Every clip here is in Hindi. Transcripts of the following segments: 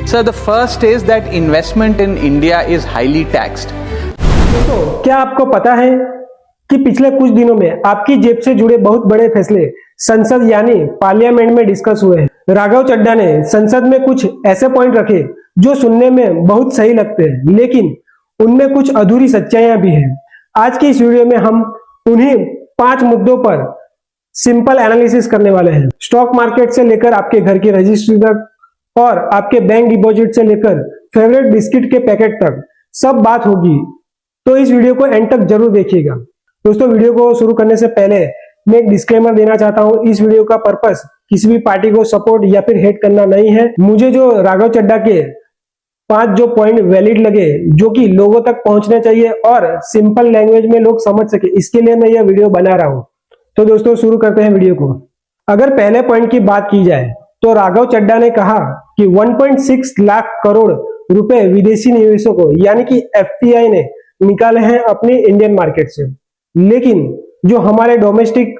So the first is that investment in India is highly taxed. दोस्तों, क्या आपको पता है कि पिछले कुछ दिनों में आपकी जेब से जुड़े बहुत बड़े फैसले संसद यानी पार्लियामेंट में डिस्कस हुए हैं। राघव चड्ढा ने संसद में कुछ ऐसे पॉइंट रखे जो सुनने में बहुत सही लगते हैं, लेकिन उनमें कुछ अधूरी सच्चाइयां भी हैं। आज की इस वीडियो में हम उन्हीं 5 मुद्दों पर सिंपल एनालिसिस करने वाले हैं। स्टॉक मार्केट से लेकर आपके घर की रजिस्ट्री तक और आपके बैंक डिपॉजिट से लेकर फेवरेट बिस्किट के पैकेट तक सब बात होगी, तो इस वीडियो को एंड तक जरूर देखिएगा। दोस्तों, वीडियो को शुरू करने से पहले मैं एक डिस्क्लेमर देना चाहता हूं। इस वीडियो का पर्पस किसी भी पार्टी को सपोर्ट या फिर हेट करना नहीं है। मुझे जो राघव चड्ढा के 5 जो पॉइंट वैलिड लगे, जो कि लोगों तक पहुंचने चाहिए और सिंपल लैंग्वेज में लोग समझ सके, इसके लिए मैं यह वीडियो बना रहा हूं। तो दोस्तों, शुरू करते हैं वीडियो को। अगर पहले पॉइंट की बात की जाए तो राघव चड्ढा ने कहा कि 1.6 लाख करोड़ रुपए विदेशी निवेशकों यानी कि एफपीआई ने निकाले हैं अपनी इंडियन मार्केट से, लेकिन जो हमारे डोमेस्टिक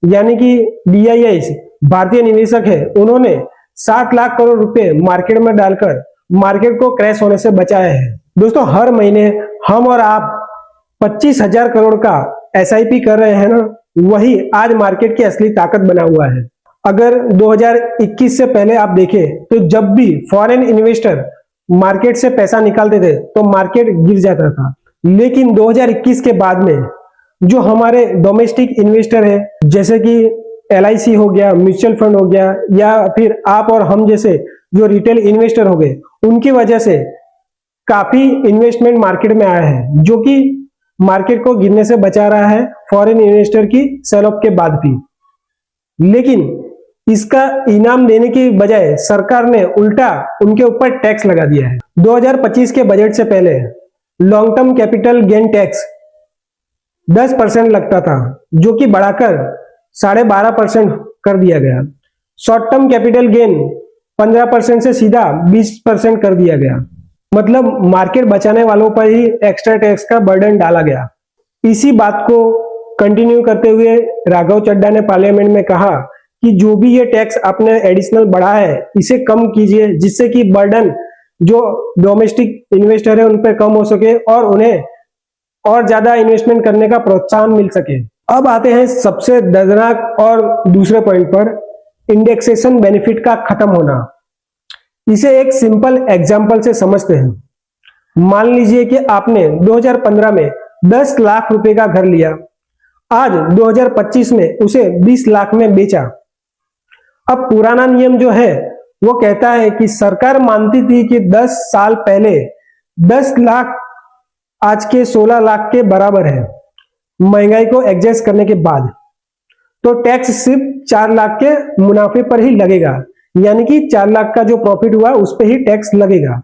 यानी कि डीआईआईस भारतीय निवेशक है, उन्होंने 7 लाख करोड़ रुपए मार्केट में डालकर मार्केट को क्रैश होने से बचाया है। दोस्तों, हर महीने हम और आप 25,000 करोड़ का एसआईपी कर रहे हैं ना, वही आज मार्केट की असली ताकत बना हुआ है। अगर 2021 से पहले आप देखें तो जब भी फॉरेन इन्वेस्टर मार्केट से पैसा निकालते थे तो मार्केट गिर जाता था, लेकिन 2021 के बाद में जो हमारे डोमेस्टिक इन्वेस्टर है, जैसे कि एलआईसी हो गया, म्यूचुअल फंड हो गया, या फिर आप और हम जैसे जो रिटेल इन्वेस्टर हो गए, उनकी वजह से काफी इन्वेस्टमेंट मार्केट में आया है, जो कि मार्केट को गिरने से बचा रहा है फॉरेन इन्वेस्टर की सेल ऑफ के बाद भी। लेकिन इसका इनाम देने की बजाय सरकार ने उल्टा उनके ऊपर टैक्स लगा दिया है। 2025 के बजट से पहले long term capital gain tax 10% लगता था, जो कि बढ़ाकर 12.5% कर दिया गया। शॉर्ट टर्म कैपिटल गेन 15% से सीधा 20% कर दिया गया। मतलब मार्केट बचाने वालों पर ही एक्स्ट्रा टैक्स का बर्डन डाला गया। इसी बात को कंटिन्यू करते हुए राघव चड्ढा ने पार्लियामेंट में कहा कि जो भी ये टैक्स आपने एडिशनल बढ़ा है, इसे कम कीजिए, जिससे कि बर्डन जो डोमेस्टिक इन्वेस्टर है उन पर कम हो सके और उन्हें और ज्यादा इन्वेस्टमेंट करने का प्रोत्साहन मिल सके। अब आते हैं सबसे दर्दनाक और दूसरे पॉइंट पर, इंडेक्सेशन बेनिफिट का खत्म होना। इसे एक सिंपल एग्जांपल से समझते हैं। मान लीजिए कि आपने 2015 में 10 लाख रुपए का घर लिया, आज 2025 में उसे 20 लाख में बेचा। अब पुराना नियम जो है वो कहता है कि सरकार मानती थी कि 10 साल पहले 10 लाख आज के 16 लाख के बराबर है, महंगाई को एडजस्ट करने के बाद, तो टैक्स सिर्फ 4 लाख के मुनाफे पर ही लगेगा, यानी कि 4 लाख का जो प्रॉफिट हुआ उस पर ही टैक्स लगेगा।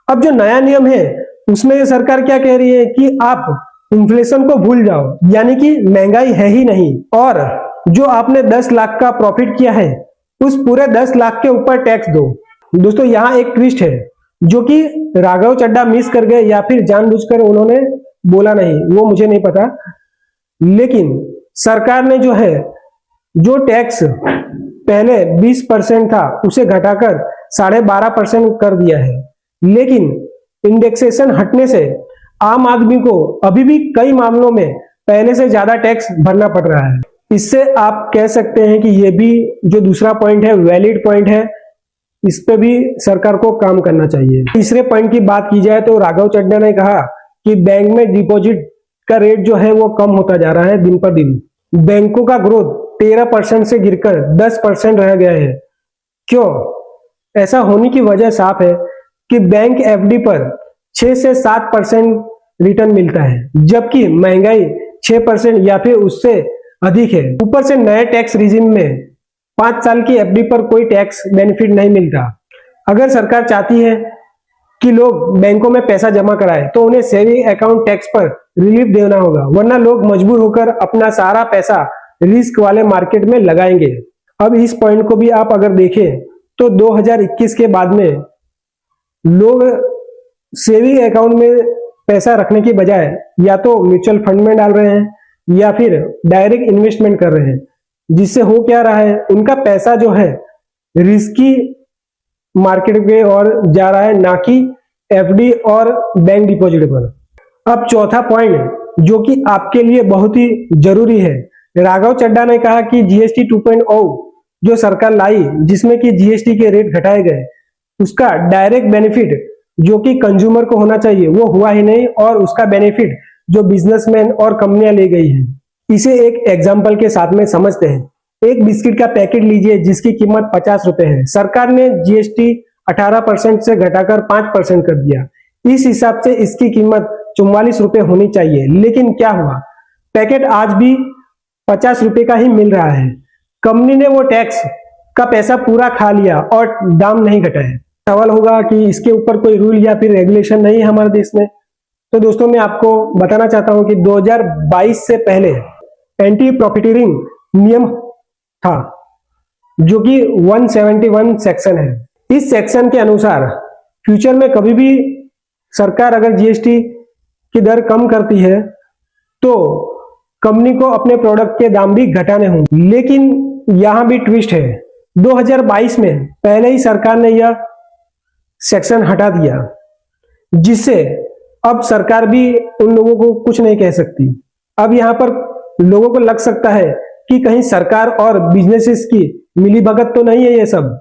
अब जो नया नियम है उसमें सरकार क्या कह रही है कि आप इन्फ्लेशन को भूल जाओ, यानी कि महंगाई है ही नहीं, और जो आपने 10 लाख का प्रॉफिट किया है उस पूरे 10 लाख के ऊपर टैक्स दो। दोस्तों, यहाँ एक ट्विस्ट है जो कि राघव चड्ढा मिस कर गए या फिर जानबूझकर उन्होंने बोला नहीं, वो मुझे नहीं पता, लेकिन सरकार ने जो है जो टैक्स पहले 20% था उसे घटाकर 12.5% कर दिया है। लेकिन इंडेक्सेशन हटने से आम आदमी को अभी भी कई मामलों में पहले से ज्यादा टैक्स भरना पड़ रहा है। इससे आप कह सकते हैं कि यह भी जो दूसरा पॉइंट है वैलिड पॉइंट है, इस पे भी सरकार को काम करना चाहिए। तीसरे पॉइंट की बात की जाए तो राघव चड्ढा ने कहा कि बैंक में डिपॉजिट का रेट जो है वो कम होता जा रहा है दिन पर दिन। बैंकों का ग्रोथ 13% से गिरकर 10% रह गया है। क्यों? ऐसा होने की वजह साफ है कि बैंक एफडी पर 6 से 7% रिटर्न मिलता है, जबकि महंगाई 6% या फिर उससे अधिक है। ऊपर से नए टैक्स रिजिम में 5 साल की एफडी पर कोई टैक्स बेनिफिट नहीं मिलता। अगर सरकार चाहती है कि लोग बैंकों में पैसा जमा कराए तो उन्हें सेविंग अकाउंट टैक्स पर रिलीफ देना होगा, वरना लोग मजबूर होकर अपना सारा पैसा रिस्क वाले मार्केट में लगाएंगे। अब इस पॉइंट को भी आप अगर देखें तो 2021 के बाद में लोग सेविंग अकाउंट में पैसा रखने की बजाय या तो म्यूचुअल फंड में डाल रहे हैं या फिर डायरेक्ट इन्वेस्टमेंट कर रहे हैं, जिससे हो क्या रहा है, उनका पैसा जो है रिस्की मार्केट पे और जा रहा है, ना कि एफडी और बैंक डिपॉजिट पर। अब चौथा पॉइंट जो कि आपके लिए बहुत ही जरूरी है, राघव चड्ढा ने कहा कि जीएसटी 2.0 जो सरकार लाई, जिसमें कि जीएसटी के रेट घटाए गए, उसका डायरेक्ट बेनिफिट जो कि कंज्यूमर को होना चाहिए वो हुआ ही नहीं, और उसका बेनिफिट जो बिजनेसमैन और कंपनियां ले गई हैं। इसे एक एग्जांपल के साथ में समझते हैं। एक बिस्किट का पैकेट लीजिए जिसकी कीमत 50 रुपए है, सरकार ने जीएसटी 18% से घटाकर 5% कर दिया। इस हिसाब से इसकी कीमत 44 रुपए होनी चाहिए, लेकिन क्या हुआ, पैकेट आज भी 50 रुपए का ही मिल रहा है। कंपनी ने वो टैक्स का पैसा पूरा खा लिया और दाम नहीं घटाया। सवाल होगा कि इसके ऊपर कोई रूल या फिर रेगुलेशन नहीं है हमारे देश में। तो दोस्तों मैं आपको बताना चाहता हूं कि 2022 से पहले एंटी प्रॉफिटियरिंग नियम था, जो कि 171 सेक्शन है। इस सेक्शन के अनुसार फ्यूचर में कभी भी सरकार अगर जीएसटी की दर कम करती है तो कंपनी को अपने प्रोडक्ट के दाम भी घटाने होंगे। लेकिन यहां भी ट्विस्ट है, 2022 में पहले ही सरकार ने यह सेक्शन हटा दिया, जिससे अब सरकार भी उन लोगों को कुछ नहीं कह सकती। अब यहां पर लोगों को लग सकता है कि कहीं सरकार और बिजनेसेस की मिलीभगत तो नहीं है ये सब।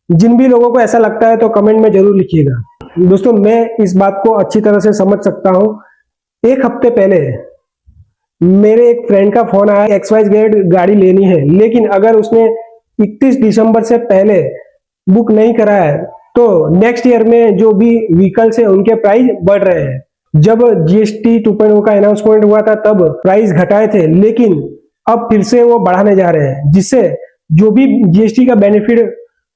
जिन भी लोगों को ऐसा लगता है तो कमेंट में जरूर लिखिएगा। दोस्तों मैं इस बात को अच्छी तरह से समझ सकता हूं। एक हफ्ते पहले मेरे एक फ्रेंड का फोन आया, XYZ गाड़ी लेनी है, लेकिन अगर उसने 31 दिसंबर से पहले बुक नहीं कराया है तो नेक्स्ट ईयर में जो भी व्हीकल्स है उनके प्राइस बढ़ रहे हैं। जब जीएसटी 2.0 का अनाउंसमेंट हुआ था तब प्राइस घटाए थे, लेकिन अब फिर से वो बढ़ाने जा रहे हैं, जिससे जो भी जीएसटी का बेनिफिट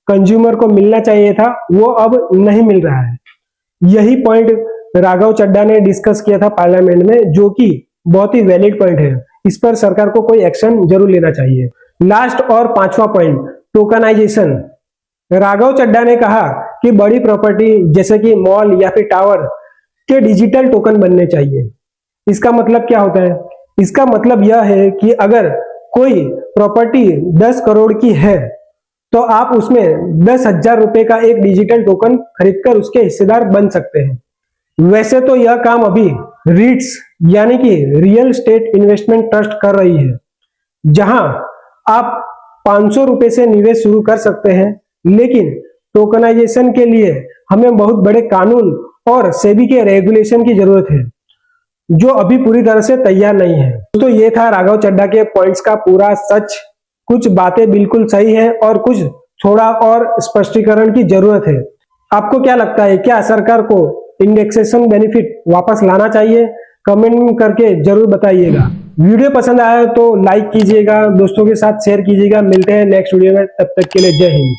कंज्यूमर को मिलना चाहिए था वो अब नहीं मिल रहा है। यही पॉइंट राघव चड्ढा ने डिस्कस किया था पार्लियामेंट में, जो कि बहुत ही वैलिड पॉइंट है। इस पर सरकार को कोई एक्शन जरूर लेना चाहिए। लास्ट और पांचवा पॉइंट, टोकनाइजेशन। राघव चड्ढा ने कहा कि बड़ी प्रॉपर्टी जैसे कि मॉल या फिर टावर के डिजिटल टोकन बनने चाहिए। इसका मतलब क्या होता है? इसका मतलब यह है कि अगर कोई प्रॉपर्टी 10 करोड़ की है तो आप उसमें 10,000 रुपए का एक डिजिटल टोकन खरीदकर उसके हिस्सेदार बन सकते हैं। वैसे तो यह काम अभी रीट्स यानी कि रियल स्टेट इन्वेस्टमेंट ट्रस्ट कर रही है, जहां आप 500 रुपए से निवेश शुरू कर सकते हैं, लेकिन टोकनाइजेशन के लिए हमें बहुत बड़े कानून और सेबी के रेगुलेशन की जरूरत है, जो अभी पूरी तरह से तैयार नहीं है। तो ये था राघव चड्ढा के पॉइंट्स का पूरा सच। कुछ बातें बिल्कुल सही है और कुछ थोड़ा और स्पष्टीकरण की जरूरत है। आपको क्या लगता है, क्या सरकार को इंडेक्सेशन बेनिफिट वापस लाना चाहिए? कमेंट करके जरूर बताइएगा। वीडियो पसंद आया तो लाइक कीजिएगा, दोस्तों के साथ शेयर कीजिएगा। मिलते हैं नेक्स्ट वीडियो में, तब तक के लिए जय हिंद।